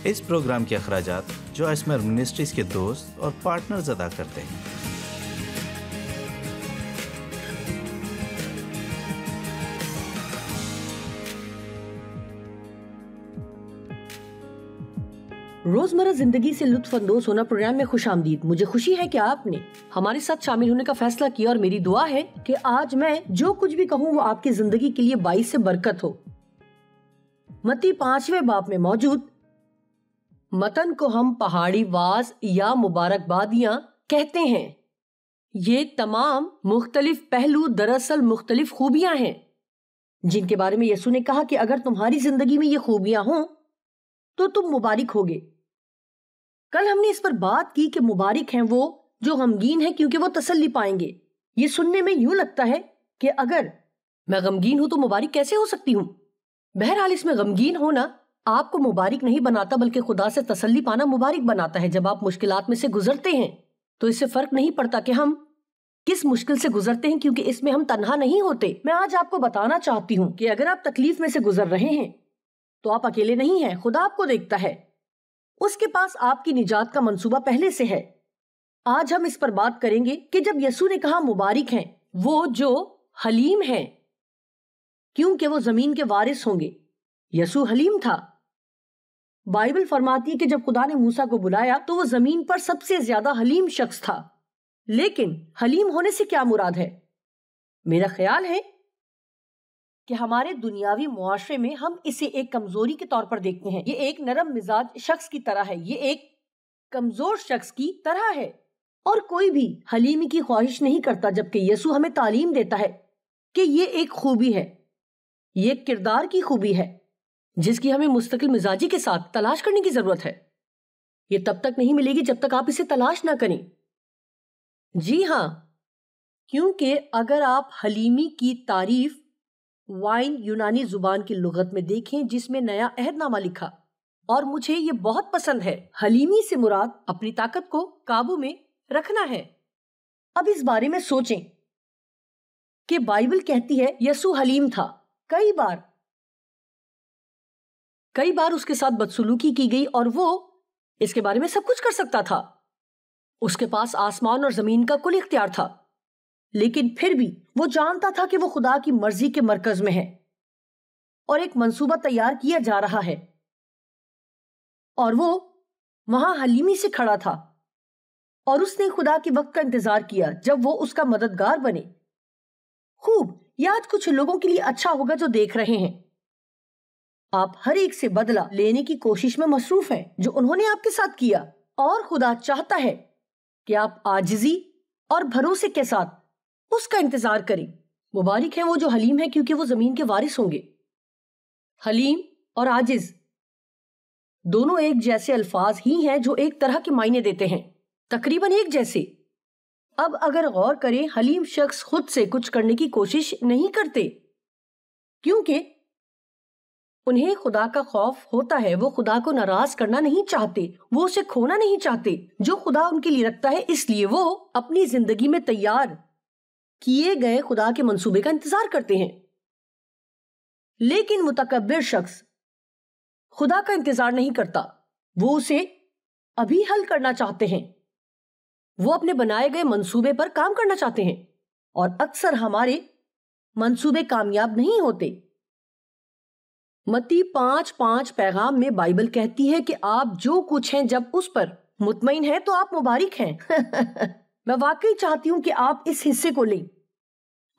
اس programme کے اخراجات جو اسمر منسٹریز کے دوست اور پارٹنرز ادا کرتے ہیں۔ روزمرہ زندگی سے لطف اندوز ہونا پروگرام میں خوش آمدید۔ مجھے خوشی ہے کہ آپ نے ہمارے ساتھ شامل ہونے کا فیصلہ کیا، اور میری دعا ہے کہ آج میں جو کچھ بھی کہوں وہ آپ کی زندگی کے لیے باعث برکت ہو۔ متی 5ویں باب میں موجود متن کو ہم پہاڑی واز یا مبارکبادیاں کہتے ہیں۔ یہ تمام مختلف پہلو دراصل مختلف خوبیاں ہیں جن کے بارے میں یسوع نے کہا کہ اگر تمہاری زندگی میں یہ خوبیاں ہوں تو تم مبارک ہوگے۔ کل ہم نے اس پر بات کی کہ مبارک ہیں وہ جو غمگین ہیں کیونکہ وہ تسلی پائیں گے۔ یہ سننے میں یوں لگتا ہے کہ اگر میں غمگین ہوں تو مبارک کیسے ہو سکتی ہوں؟ بہرحال اس میں غمگین ہونا آپ کو مبارک نہیں بناتا بلکہ خدا سے تسلی پانا مبارک بناتا ہے۔ جب آپ مشکلات میں سے گزرتے ہیں تو اس سے فرق نہیں پڑتا کہ ہم کس مشکل سے گزرتے ہیں، کیونکہ اس میں ہم تنہا نہیں ہوتے۔ میں آج آپ کو بتانا چاہتی ہوں کہ اگر آپ تکلیف میں سے گزر رہے ہیں تو آپ اکیلے نہیں ہیں، خدا آپ کو دیکھتا ہے، اس کے پاس آپ کی نجات کا منصوبہ پہلے سے ہے۔ آج ہم اس پر بات کریں گے کہ جب یسوع نے کہا مبارک ہیں وہ جو حلیم ہیں کیونکہ وہ زمین کے وارث ہوں گے۔ یسوع حلیم تھا۔ بائبل فرماتی ہے کہ جب خدا نے موسیٰ کو بلایا تو وہ زمین پر سب سے زیادہ حلیم شخص تھا۔ لیکن حلیم ہونے سے کیا مراد ہے؟ میرا خیال ہے کہ ہمارے دنیاوی معاشرے میں ہم اسے ایک کمزوری کے طور پر دیکھتے ہیں۔ یہ ایک نرم مزاج شخص کی طرح ہے، یہ ایک کمزور شخص کی طرح ہے، اور کوئی بھی حلیمی کی خواہش نہیں کرتا، جبکہ یسوع ہمیں تعلیم دیتا ہے کہ یہ ایک خوبی ہے، یہ ایک کردار کی خوبی ہے جس کی ہمیں مستقل مزاجی کے ساتھ تلاش کرنے کی ضرورت ہے۔ یہ تب تک نہیں ملے گی جب تک آپ اسے تلاش نہ کریں۔ جی ہاں، کیونکہ اگر آپ حلیمی کی تعریف وائن یونانی زبان کی لغت میں دیکھیں جس میں نیا عہد نامہ لکھا، اور مجھے یہ بہت پسند ہے، حلیمی سے مراد اپنی طاقت کو قابو میں رکھنا ہے۔ اب اس بارے میں سوچیں کہ بائبل کہتی ہے یسوع حلیم تھا۔ کئی بار اس کے ساتھ بدسلوکی کی گئی اور وہ اس کے بارے میں سب کچھ کر سکتا تھا۔ اس کے پاس آسمان اور زمین کا کل اختیار تھا، لیکن پھر بھی وہ جانتا تھا کہ وہ خدا کی مرضی کے مرکز میں ہے اور ایک منصوبہ تیار کیا جا رہا ہے، اور وہ وہاں حلیمی سے کھڑا تھا، اور اس نے خدا کے وقت کا انتظار کیا جب وہ اس کا مددگار بنے۔ خوب، یہ آج کچھ لوگوں کے لیے اچھا ہوگا جو دیکھ رہے ہیں۔ آپ ہر ایک سے بدلہ لینے کی کوشش میں مصروف ہیں جو انہوں نے آپ کے ساتھ کیا، اور خدا چاہتا ہے کہ آپ عاجزی اور بھروسے کے ساتھ اس کا انتظار کریں۔ مبارک ہیں وہ جو حلیم ہیں کیونکہ وہ زمین کے وارث ہوں گے۔ حلیم اور عاجز دونوں ایک جیسے الفاظ ہی ہیں جو ایک طرح کے معنی دیتے ہیں، تقریباً ایک جیسے۔ اب اگر غور کریں، حلیم شخص خود سے کچھ کرنے کی کوشش نہیں کرتے کیونکہ انہیں خدا کا خوف ہوتا ہے۔ وہ خدا کو ناراض کرنا نہیں چاہتے، وہ اسے کھونا نہیں چاہتے جو خدا ان کے لیے رکھتا ہے، اس لیے وہ اپنی زندگی میں تیار کیے گئے خدا کے منصوبے کا انتظار کرتے ہیں۔ لیکن متکبر شخص خدا کا انتظار نہیں کرتا، وہ اسے ابھی حل کرنا چاہتے ہیں، وہ اپنے بنائے گئے منصوبے پر کام کرنا چاہتے ہیں، اور اکثر ہمارے منصوبے کامیاب نہیں ہوتے۔ متی 5:5 پیغام میں بائبل کہتی ہے کہ آپ جو کچھ ہیں جب اس پر مطمئن ہیں تو آپ مبارک ہیں۔ میں واقعی چاہتی ہوں کہ آپ اس حصے کو لیں۔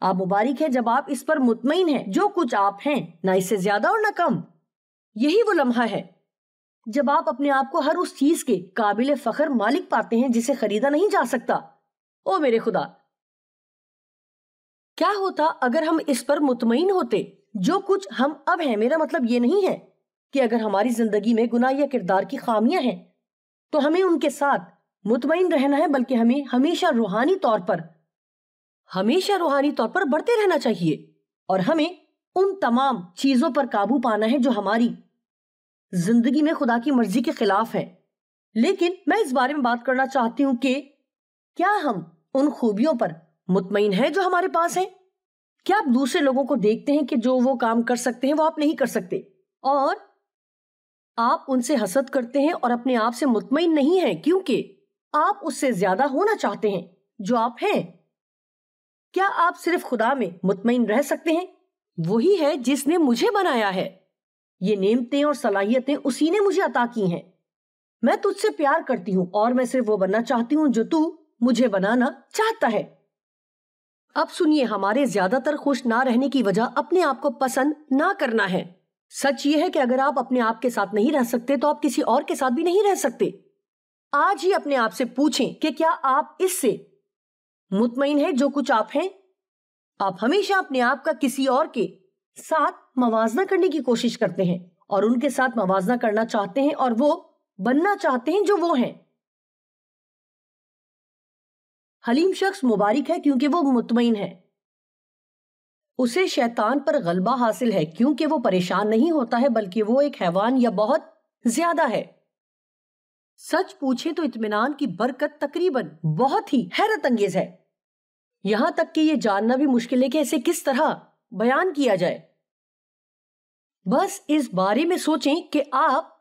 آپ مبارک ہیں جب آپ اس پر مطمئن ہیں، جو کچھ آپ ہیں، نہ اس سے زیادہ اور نہ کم۔ یہی وہ لمحہ ہے جب آپ اپنے آپ کو ہر اس چیز کے قابل فخر مالک پاتے ہیں جسے خریدا نہیں جا سکتا۔ او میرے خدا، کیا ہوتا اگر ہم اس پر مطمئن ہوتے جو کچھ ہم اب ہیں؟ میرا مطلب یہ نہیں ہے کہ اگر ہماری زندگی میں گناہ یا کردار کی خامیاں ہیں تو ہمیں ان کے ساتھ مطمئن رہنا ہے، بلکہ ہمیں ہمیشہ روحانی طور پر بڑھتے رہنا چاہیے، اور ہمیں ان تمام چیزوں پر قابو پانا ہے جو ہماری زندگی میں خدا کی مرضی کے خلاف ہے۔ لیکن میں اس بارے میں بات کرنا چاہتی ہوں کہ کیا ہم ان خوبیوں پر مطمئن ہیں جو ہمارے پاس ہیں؟ کیا آپ دوسرے لوگوں کو دیکھتے ہیں کہ جو وہ کام کر سکتے ہیں وہ آپ نہیں کر سکتے، اور آپ ان سے حسد کرتے ہیں اور اپنے آپ سے مطمئن نہیں ہیں کیونکہ آپ اس سے زیادہ ہونا چاہتے ہیں جو آپ ہیں۔ کیا آپ صرف خدا میں مطمئن رہ سکتے ہیں؟ وہی ہے جس نے مجھے بنایا ہے۔ یہ نعمتیں اور صلاحیتیں اسی نے مجھے عطا کی ہیں۔ میں تجھ سے پیار کرتی ہوں اور میں صرف وہ بننا چاہتی ہوں جو تو مجھے بنانا چاہتا ہے۔ اب سنیے، ہمارے زیادہ تر خوش نہ رہنے کی وجہ اپنے آپ کو پسند نہ کرنا ہے۔ سچ یہ ہے کہ اگر آپ اپنے آپ کے ساتھ نہیں رہ سکتے تو آپ کسی اور کے ساتھ بھی نہیں رہ سکتے۔ آج ہی اپنے آپ سے پوچھیں کہ کیا آپ اس سے مطمئن ہیں جو کچھ آپ ہیں؟ آپ ہمیشہ اپنے آپ کا کسی اور کے ساتھ موازنہ کرنے کی کوشش کرتے ہیں اور ان کے ساتھ موازنہ کرنا چاہتے ہیں اور وہ بننا چاہتے ہیں جو وہ ہیں۔ حلیم شخص مبارک ہے کیونکہ وہ مطمئن ہے۔ اسے شیطان پر غلبہ حاصل ہے کیونکہ وہ پریشان نہیں ہوتا ہے بلکہ وہ ایک حیوان یا بہت زیادہ ہے۔ سچ پوچھیں تو اطمینان کی برکت تقریباً بہت ہی حیرت انگیز ہے، یہاں تک کہ یہ جاننا بھی مشکل ہے کہ اسے کس طرح بیان کیا جائے۔ بس اس بارے میں سوچیں کہ آپ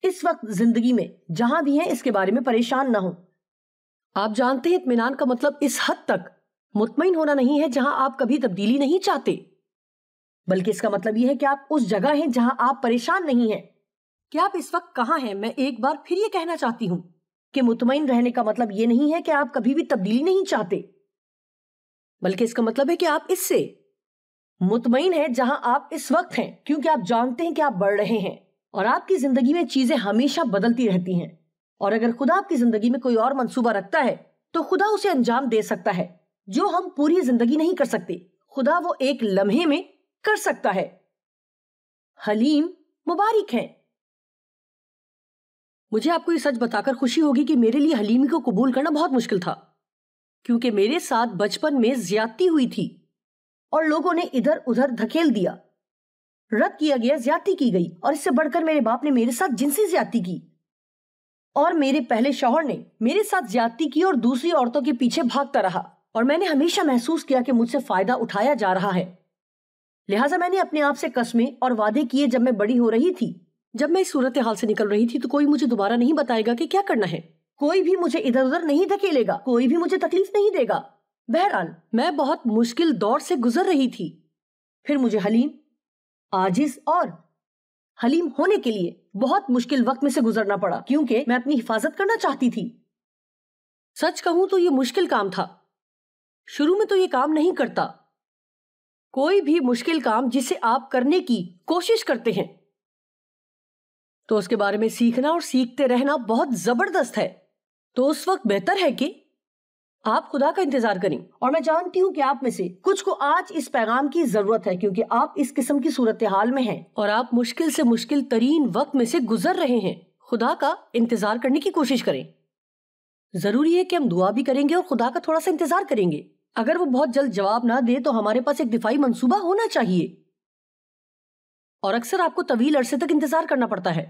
اس وقت زندگی میں جہاں بھی ہیں اس کے بارے میں پریشان نہ ہوں۔ آپ جانتے ہیں اطمینان کا مطلب اس حد تک مطمئن ہونا نہیں ہے جہاں آپ کبھی تبدیلی نہیں چاہتے، بلکہ اس کا مطلب یہ ہے کہ آپ اس جگہ ہیں جہاں آپ پریشان نہیں ہیں۔ کہ آپ اس وقت کہاں ہیں؟ میں ایک بار پھر یہ کہنا چاہتی ہوں کہ مطمئن رہنے کا مطلب یہ نہیں ہے کہ آپ کبھی بھی تبدیلی نہیں چاہتے، بلکہ اس کا مطلب ہے کہ آپ اس سے مطمئن ہیں جہاں آپ اس وقت ہیں، کیونکہ آپ جانتے ہیں کہ آپ بڑھ رہے ہیں اور آپ کی زندگی میں چیزیں ہمیشہ بدلتی رہتی ہیں، اور اگر خدا آپ کی زندگی میں کوئی اور منصوبہ رکھتا ہے تو خدا اسے انجام دے سکتا ہے جو ہم پوری زندگی نہیں کر سکتے۔ خدا وہ ایک لمحے میں کر سکتا ہے۔ حلیم مبارک ہیں۔ مجھے آپ کو یہ سچ بتا کر خوشی ہوگی کہ میرے لیے حلیمی کو قبول کرنا بہت مشکل تھا، کیونکہ میرے ساتھ بچپن میں زیادتی ہوئی تھی اور لوگوں نے ادھر ادھر دھکیل دیا، رد کیا گیا، زیادتی کی گئی، اور اس سے بڑھ کر میرے باپ نے میرے ساتھ جنسی زیادتی کی اور میرے پہلے شوہر نے میرے ساتھ زیادتی کی اور دوسری عورتوں کے پیچھے بھاگتا رہا، اور میں نے ہمیشہ محسوس کیا کہ مجھ سے فائدہ اٹھایا جا رہا ہے۔ لہٰذا میں نے اپنے آپ سے قسمیں اور وعدے کیے جب میں بڑی ہو رہی تھی، جب میں اس صورتحال سے نکل رہی تھی تو کوئی مجھے دوبارہ نہیں بتائے گا کہ کیا کرنا ہے، کوئی بھی مجھے ادھر ادھر نہیں دھکیلے گا، کوئی بھی مجھے تکلیف نہیں دے گا۔ بہرحال میں بہت مشکل دور سے گزر رہی تھی، پھر مجھے حلیم، عاجز اور حلیم ہونے کے لیے بہت مشکل وقت میں سے گزرنا پڑا کیونکہ میں اپنی حفاظت کرنا چاہتی تھی۔ سچ کہوں تو یہ مشکل کام تھا، شروع میں تو یہ کام نہیں کرتا۔ کوئی بھی مشکل کام جسے آپ کرنے کی کوشش کرتے ہیں تو اس کے بارے میں سیکھنا اور سیکھتے رہنا بہت زبردست ہے۔ تو اس وقت بہتر ہے کہ آپ خدا کا انتظار کریں، اور میں جانتی ہوں کہ آپ میں سے کچھ کو آج اس پیغام کی ضرورت ہے کیونکہ آپ اس قسم کی صورتحال میں ہیں اور آپ مشکل سے مشکل ترین وقت میں سے گزر رہے ہیں۔ خدا کا انتظار کرنے کی کوشش کریں۔ ضروری ہے کہ ہم دعا بھی کریں گے اور خدا کا تھوڑا سا انتظار کریں گے۔ اگر وہ بہت جلد جواب نہ دے تو ہمارے پاس ایک دفاعی منصوبہ ہونا چاہیے، اور اکثر آپ کو طویل عرصے تک انتظار کرنا پڑتا ہے۔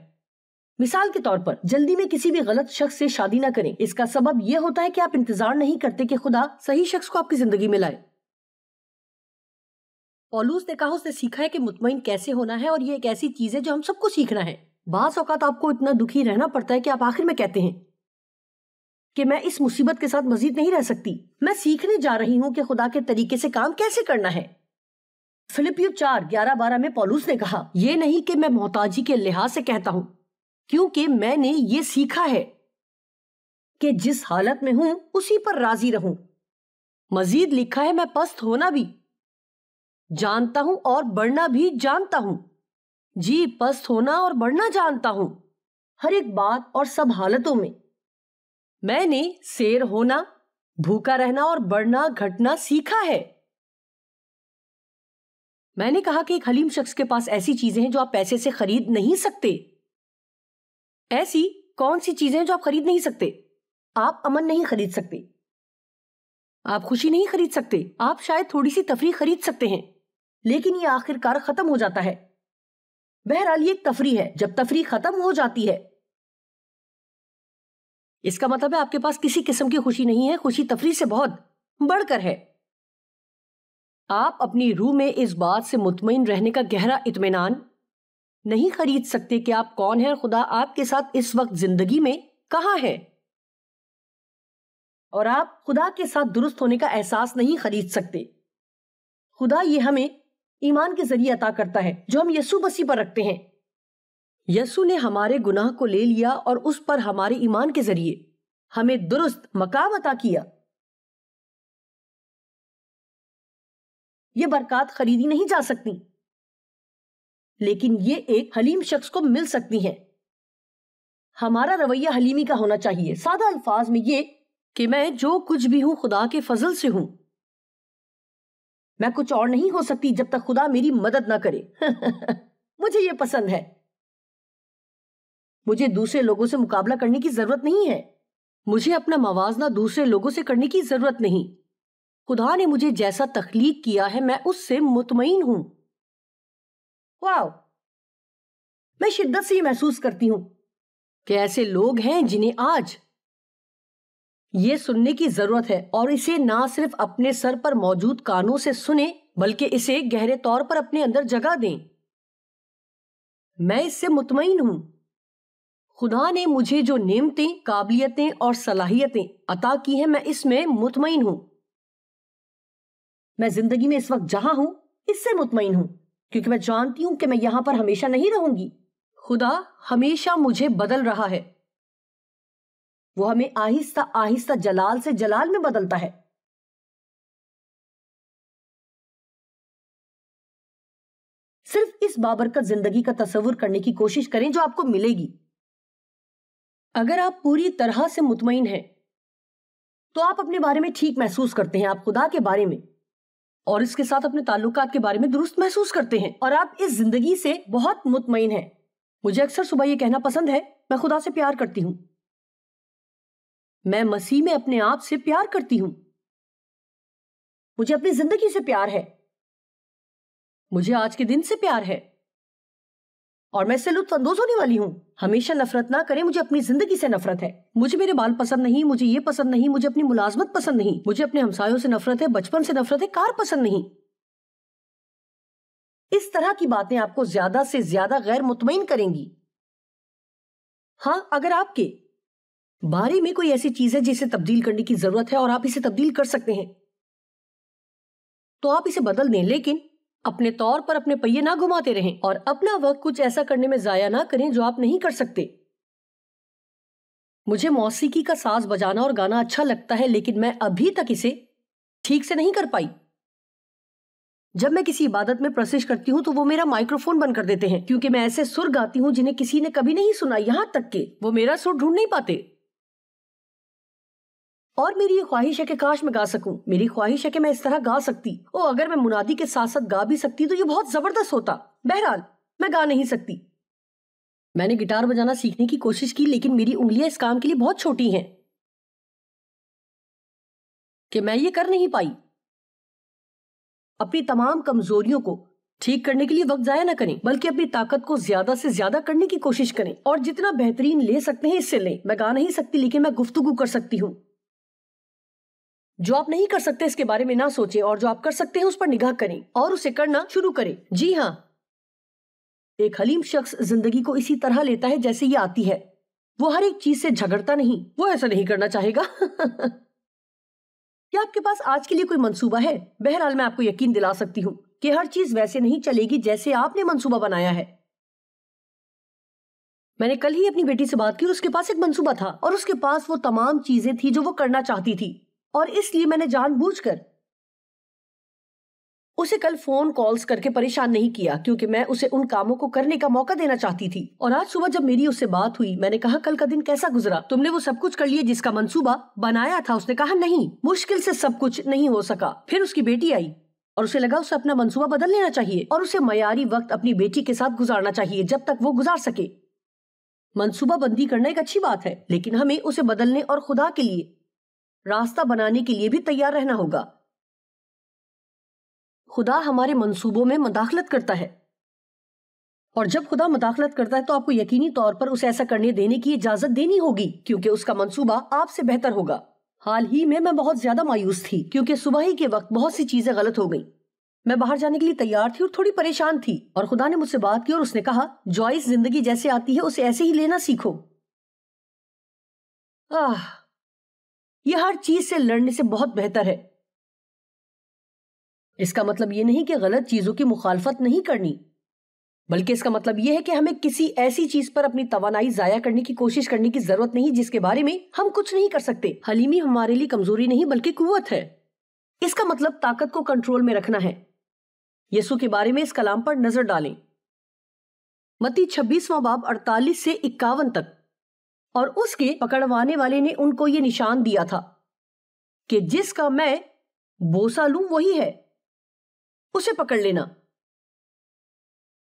مثال کے طور پر جلدی میں کسی بھی غلط شخص سے شادی نہ کریں، اس کا سبب یہ ہوتا ہے کہ آپ انتظار نہیں کرتے کہ خدا صحیح شخص کو آپ کی زندگی میں لائے۔ پولوس نے کہا اس نے سیکھا ہے کہ مطمئن کیسے ہونا ہے، اور یہ ایک ایسی چیز ہے جو ہم سب کو سیکھنا ہے۔ بعض اوقات آپ کو اتنا دکھی رہنا پڑتا ہے کہ آپ آخر میں کہتے ہیں کہ میں اس مصیبت کے ساتھ مزید نہیں رہ سکتی، میں سیکھنے جا رہی ہوں کہ خدا کے طریقے سے کام کیسے کرنا ہے۔ فلپیو 4:11-12 میں پولوس نے کہا، یہ نہیں کہ میں محتاجی کے لحاظ سے کہتا ہوں، کیونکہ میں نے یہ سیکھا ہے کہ جس حالت میں ہوں اسی پر راضی رہوں۔ مزید لکھا ہے، میں پست ہونا بھی جانتا ہوں اور بڑھنا بھی جانتا ہوں۔ جی، پست ہونا اور بڑھنا جانتا ہوں، ہر ایک بات اور سب حالتوں میں۔ میں نے سیر ہونا، بھوکا رہنا اور بڑھنا گھٹنا سیکھا ہے۔ میں نے کہا کہ ایک حلیم شخص کے پاس ایسی چیزیں ہیں جو آپ پیسے سے خرید نہیں سکتے۔ ایسی کون سی چیزیں جو آپ خرید نہیں سکتے؟ آپ امن نہیں خرید سکتے، آپ خوشی نہیں خرید سکتے، آپ شاید تھوڑی سی تفریح خرید سکتے ہیں، لیکن یہ آخر کار ختم ہو جاتا ہے۔ بہرحال یہ ایک تفریح ہے، جب تفریح ختم ہو جاتی ہے اس کا مطلب ہے آپ کے پاس کسی قسم کی خوشی نہیں ہے۔ خوشی تفریح سے بہت بڑھ کر ہے۔ آپ اپنی روح میں اس بات سے مطمئن رہنے کا گہرا اطمینان نہیں خرید سکتے کہ آپ کون ہیں، خدا آپ کے ساتھ اس وقت زندگی میں کہاں ہے، اور آپ خدا کے ساتھ درست ہونے کا احساس نہیں خرید سکتے۔ خدا یہ ہمیں ایمان کے ذریعے عطا کرتا ہے جو ہم یسوع مسیح پر رکھتے ہیں۔ یسوع نے ہمارے گناہ کو لے لیا اور اس پر ہمارے ایمان کے ذریعے ہمیں درست مقام عطا کیا۔ یہ برکات خریدی نہیں جا سکتی، لیکن یہ ایک حلیم شخص کو مل سکتی ہیں۔ ہمارا رویہ حلیمی کا ہونا چاہیے، سادہ الفاظ میں یہ کہ میں جو کچھ بھی ہوں خدا کے فضل سے ہوں، میں کچھ اور نہیں ہو سکتی جب تک خدا میری مدد نہ کرے۔ مجھے یہ پسند ہے۔ مجھے دوسرے لوگوں سے مقابلہ کرنے کی ضرورت نہیں ہے، مجھے اپنا موازنہ دوسرے لوگوں سے کرنے کی ضرورت نہیں۔ خدا نے مجھے جیسا تخلیق کیا ہے میں اس سے مطمئن ہوں۔ واو، میں شدت سے یہ محسوس کرتی ہوں کہ ایسے لوگ ہیں جنہیں آج یہ سننے کی ضرورت ہے، اور اسے نہ صرف اپنے سر پر موجود کانوں سے سنیں بلکہ اسے گہرے طور پر اپنے اندر جگہ دیں۔ میں اس سے مطمئن ہوں۔ خدا نے مجھے جو نعمتیں، قابلیتیں اور صلاحیتیں عطا کی ہیں میں اس میں مطمئن ہوں۔ میں زندگی میں اس وقت جہاں ہوں اس سے مطمئن ہوں، کیونکہ میں جانتی ہوں کہ میں یہاں پر ہمیشہ نہیں رہوں گی۔ خدا ہمیشہ مجھے بدل رہا ہے، وہ ہمیں آہستہ آہستہ جلال سے جلال میں بدلتا ہے۔ صرف اس بابرکت زندگی کا تصور کرنے کی کوشش کریں جو آپ کو ملے گی۔ اگر آپ پوری طرح سے مطمئن ہیں تو آپ اپنے بارے میں ٹھیک محسوس کرتے ہیں، آپ خدا کے بارے میں اور اس کے ساتھ اپنے تعلقات کے بارے میں درست محسوس کرتے ہیں، اور آپ اس زندگی سے بہت مطمئن ہیں۔ مجھے اکثر صبح یہ کہنا پسند ہے، میں خدا سے پیار کرتی ہوں، میں مسیح میں اپنے آپ سے پیار کرتی ہوں، مجھے اپنی زندگی سے پیار ہے، مجھے آج کے دن سے پیار ہے، اور میں اس سے لطف اندوز ہونے والی ہوں۔ ہمیشہ نفرت نہ کریں، مجھے اپنی زندگی سے نفرت ہے، مجھے میرے بال پسند نہیں، مجھے یہ پسند نہیں، مجھے اپنی ملازمت پسند نہیں، مجھے اپنے ہمسایوں سے نفرت ہے، بچپن سے نفرت ہے، کار پسند نہیں۔ اس طرح کی باتیں آپ کو زیادہ سے زیادہ غیر مطمئن کریں گی۔ ہاں، اگر آپ کے بارے میں کوئی ایسی چیز ہے جسے تبدیل کرنے کی ضرورت ہے اور آپ اسے تبدیل کر سکتے ہیں تو آپ اسے بدل دیں، لیکن اپنے طور پر اپنے پہیے نہ گھماتے رہیں اور اپنا وقت کچھ ایسا کرنے میں ضائع نہ کریں جو آپ نہیں کر سکتے۔ مجھے موسیقی کا ساز بجانا اور گانا اچھا لگتا ہے، لیکن میں ابھی تک اسے ٹھیک سے نہیں کر پائی۔ جب میں کسی عبادت میں پرسش کرتی ہوں تو وہ میرا مائکروفون بند کر دیتے ہیں، کیونکہ میں ایسے سر گاتی ہوں جنہیں کسی نے کبھی نہیں سنا، یہاں تک کہ وہ میرا سر ڈھونڈ نہیں پاتے۔ اور میری یہ خواہش ہے کہ کاش میں گا سکوں، میری خواہش ہے کہ میں اس طرح گا سکتی، اگر میں منادی کے ساتھ ساتھ گا بھی سکتی تو یہ بہت زبردست ہوتا۔ بہرحال میں گا نہیں سکتی۔ میں نے گٹار بجانا سیکھنے کی کوشش کی، لیکن میری انگلیاں اس کام کے لیے بہت چھوٹی ہیں کہ میں یہ کر نہیں پائی۔ اپنی تمام کمزوریوں کو ٹھیک کرنے کے لیے وقت ضائع نہ کریں، بلکہ اپنی طاقت کو زیادہ سے زیادہ کرنے کی کوشش کریں، اور جتنا بہترین لے سکتے ہیں اس سے لیں۔ میں گا نہیں سکتی، لیکن میں گفتگو کر سکتی ہوں۔ جو آپ نہیں کر سکتے اس کے بارے میں نہ سوچیں، اور جو آپ کر سکتے ہیں اس پر نگاہ کریں اور اسے کرنا شروع کریں۔ جی ہاں، ایک حلیم شخص زندگی کو اسی طرح لیتا ہے جیسے یہ آتی ہے۔ وہ ہر ایک چیز سے جھگڑتا نہیں، وہ ایسا نہیں کرنا چاہے گا۔ کیا آپ کے پاس آج کے لیے کوئی منصوبہ ہے؟ بہرحال میں آپ کو یقین دلا سکتی ہوں کہ ہر چیز ویسے نہیں چلے گی جیسے آپ نے منصوبہ بنایا ہے۔ میں نے کل ہی اپنی بیٹی سے بات کی اور اس کے پاس ایک منصوبہ تھا، اور اس کے پاس وہ تمام چیزیں تھی جو وہ کرنا چاہتی تھی، اور اس لیے میں نے جان بوجھ کر اسے کل فون کالز کر کے پریشان نہیں کیا، کیونکہ میں اسے ان کاموں کو کرنے کا موقع دینا چاہتی تھی۔ اور آج صبح جب میری اس سے بات ہوئی، میں نے کہا کل کا دن کیسا گزرا؟ تم نے وہ سب کچھ کر لیا جس کا منصوبہ بنایا تھا؟ اس نے کہا نہیں، مشکل سے سب کچھ نہیں ہو سکا۔ پھر اس کی بیٹی آئی اور اسے لگا اسے اپنا منصوبہ بدل لینا چاہیے اور اسے معیاری وقت اپنی بیٹی کے ساتھ گزارنا چاہیے جب تک وہ گزار سکے۔ منصوبہ بندی کرنا ایک اچھی بات ہے، لیکن ہمیں اسے بدلنے اور خدا کے لیے راستہ بنانے کے لیے بھی تیار رہنا ہوگا۔ خدا ہمارے منصوبوں میں مداخلت کرتا ہے، اور جب خدا مداخلت کرتا ہے تو آپ کو یقینی طور پر اسے ایسا کرنے دینے کی اجازت دینی ہوگی، کیونکہ اس کا منصوبہ آپ سے بہتر ہوگا۔ حال ہی میں بہت زیادہ مایوس تھی کیونکہ صبح ہی کے وقت بہت سی چیزیں غلط ہو گئیں۔ میں باہر جانے کے لیے تیار تھی اور تھوڑی پریشان تھی، اور خدا نے مجھ سے بات کی اور اس نے کہا جوائس زندگی جیسے آتی ہے اسے ایسے ہی لینا سیکھو۔ یہ ہر چیز سے لڑنے سے بہت بہتر ہے۔ اس کا مطلب یہ نہیں کہ غلط چیزوں کی مخالفت نہیں کرنی، بلکہ اس کا مطلب یہ ہے کہ ہمیں کسی ایسی چیز پر اپنی توانائی ضائع کرنے کی کوشش کرنے کی ضرورت نہیں جس کے بارے میں ہم کچھ نہیں کر سکتے۔ حلیمی ہمارے لیے کمزوری نہیں بلکہ قوت ہے۔ اس کا مطلب طاقت کو کنٹرول میں رکھنا ہے۔ یسوع کے بارے میں اس کلام پر نظر ڈالیں، متی 26واں باب 48 سے 51 تک۔ اور اس کے پکڑوانے والے نے ان کو یہ نشان دیا تھا کہ جس کا میں بوسہ لوں وہی ہے، اسے پکڑ لینا۔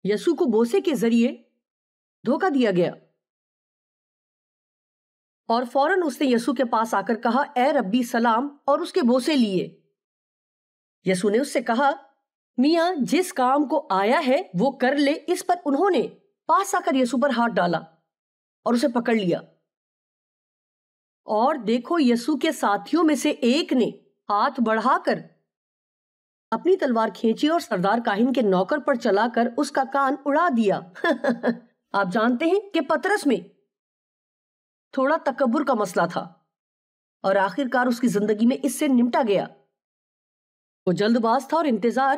یسوع کو بوسے کے ذریعے دھوکہ دیا گیا، اور فوراً اس نے یسوع کے پاس آ کر کہا اے ربی سلام، اور اس کے بوسے لیے۔ یسوع نے اس سے کہا میاں جس کام کو آیا ہے وہ کر لے۔ اس پر انہوں نے پاس آ کر یسوع پر ہاتھ ڈالا اور اسے پکڑ لیا، اور دیکھو یسوع کے ساتھیوں میں سے ایک نے ہاتھ بڑھا کر اپنی تلوار کھینچی اور سردار کاہن کے نوکر پر چلا کر اس کا کان اڑا دیا۔ آپ جانتے ہیں کہ پطرس میں تھوڑا تکبر کا مسئلہ تھا، اور آخر کار اس کی زندگی میں اس سے نمٹا گیا۔ وہ جلد باز تھا اور انتظار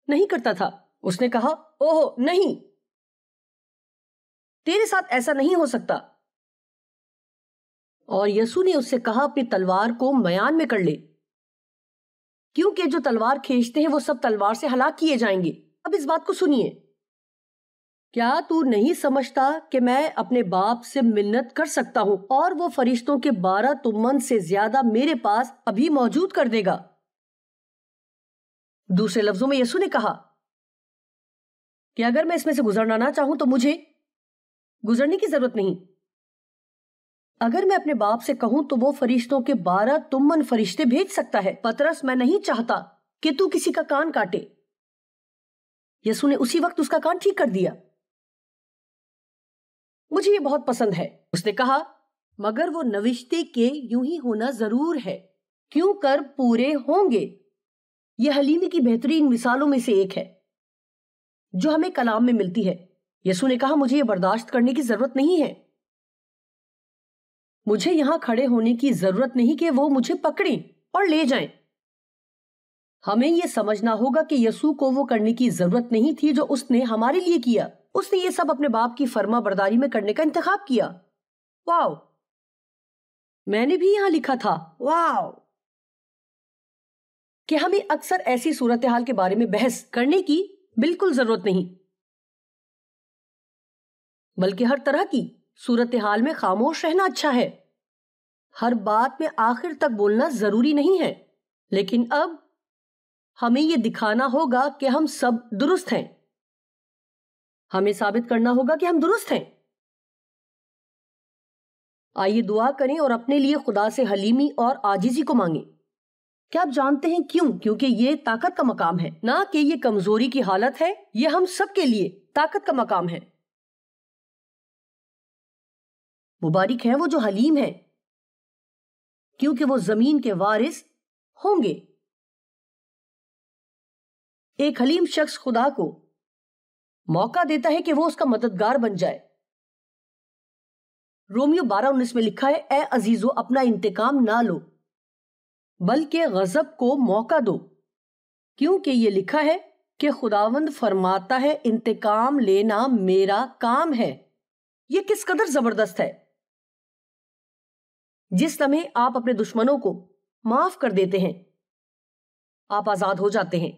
نہیں کرتا تھا۔ اس نے کہا اوہ نہیں، تیرے ساتھ ایسا نہیں ہو سکتا۔ اور یسوع نے اس سے کہا اپنی تلوار کو میان میں کر لے، کیونکہ جو تلوار کھینچتے ہیں وہ سب تلوار سے ہلاک کیے جائیں گے۔ اب اس بات کو سنیے، کیا تو نہیں سمجھتا کہ میں اپنے باپ سے منت کر سکتا ہوں اور وہ فرشتوں کے 12 تمن سے زیادہ میرے پاس ابھی موجود کر دے گا؟ دوسرے لفظوں میں یسوع نے کہا کہ اگر میں اس میں سے گزرنا نہ چاہوں تو مجھے گزرنے کی ضرورت نہیں۔ اگر میں اپنے باپ سے کہوں تو وہ فرشتوں کے 12 تمن فرشتے بھیج سکتا ہے۔ پطرس میں نہیں چاہتا کہ تو کسی کا کان کاٹے۔ یسوع نے اسی وقت اس کا کان ٹھیک کر دیا۔ مجھے یہ بہت پسند ہے۔ اس نے کہا مگر وہ نوشتے کے یوں ہی ہونا ضرور ہے، کیوں کر پورے ہوں گے۔ یہ حلیمی کی بہترین مثالوں میں سے ایک ہے جو ہمیں کلام میں ملتی ہے۔ یسوع نے کہا مجھے یہ برداشت کرنے کی ضرورت نہیں ہے، مجھے یہاں کھڑے ہونے کی ضرورت نہیں کہ وہ مجھے پکڑیں اور لے جائیں۔ ہمیں یہ سمجھنا ہوگا کہ یسوع کو وہ کرنے کی ضرورت نہیں تھی جو اس نے ہمارے لیے کیا۔ اس نے یہ سب اپنے باپ کی فرما برداری میں کرنے کا انتخاب کیا۔ واو، میں نے بھی یہاں لکھا تھا واو، کہ ہمیں اکثر ایسی صورتحال کے بارے میں بحث کرنے کی بالکل ضرورت نہیں، بلکہ ہر طرح کی صورتحال میں خاموش رہنا اچھا ہے۔ ہر بات میں آخر تک بولنا ضروری نہیں ہے، لیکن اب ہمیں یہ دکھانا ہوگا کہ ہم سب درست ہیں۔ ہمیں ثابت کرنا ہوگا کہ ہم درست ہیں۔ آئیے دعا کریں اور اپنے لیے خدا سے حلیمی اور عاجزی کو مانگیں۔ کیا آپ جانتے ہیں کیوں؟ کیونکہ یہ طاقت کا مقام ہے، نہ کہ یہ کمزوری کی حالت ہے۔ یہ ہم سب کے لیے طاقت کا مقام ہے۔ مبارک ہیں وہ جو حلیم ہیں، کیونکہ وہ زمین کے وارث ہوں گے۔ ایک حلیم شخص خدا کو موقع دیتا ہے کہ وہ اس کا مددگار بن جائے۔ رومیو 12:19 میں لکھا ہے اے عزیزو اپنا انتقام نہ لو بلکہ غضب کو موقع دو، کیونکہ یہ لکھا ہے کہ خداوند فرماتا ہے انتقام لینا میرا کام ہے۔ یہ کس قدر زبردست ہے۔ جس لمحے آپ اپنے دشمنوں کو معاف کر دیتے ہیں آپ آزاد ہو جاتے ہیں۔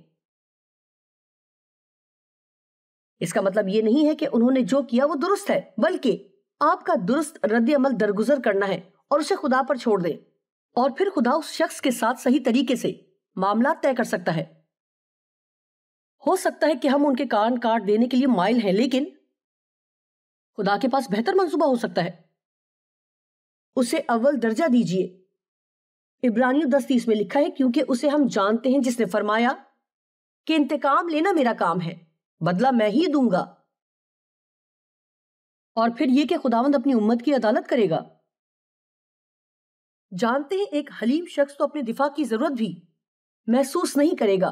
اس کا مطلب یہ نہیں ہے کہ انہوں نے جو کیا وہ درست ہے، بلکہ آپ کا درست رد عمل درگزر کرنا ہے اور اسے خدا پر چھوڑ دیں، اور پھر خدا اس شخص کے ساتھ صحیح طریقے سے معاملات طے کر سکتا ہے۔ ہو سکتا ہے کہ ہم ان کے کان کاٹ دینے کے لیے مائل ہیں، لیکن خدا کے پاس بہتر منصوبہ ہو سکتا ہے۔ اسے اول درجہ دیجئے۔ عبرانیوں 10:30 میں لکھا ہے کیونکہ اسے ہم جانتے ہیں جس نے فرمایا کہ انتقام لینا میرا کام ہے، بدلہ میں ہی دوں گا۔ اور پھر یہ کہ خداوند اپنی امت کی عدالت کرے گا۔ جانتے ہیں ایک حلیم شخص تو اپنے دفاع کی ضرورت بھی محسوس نہیں کرے گا۔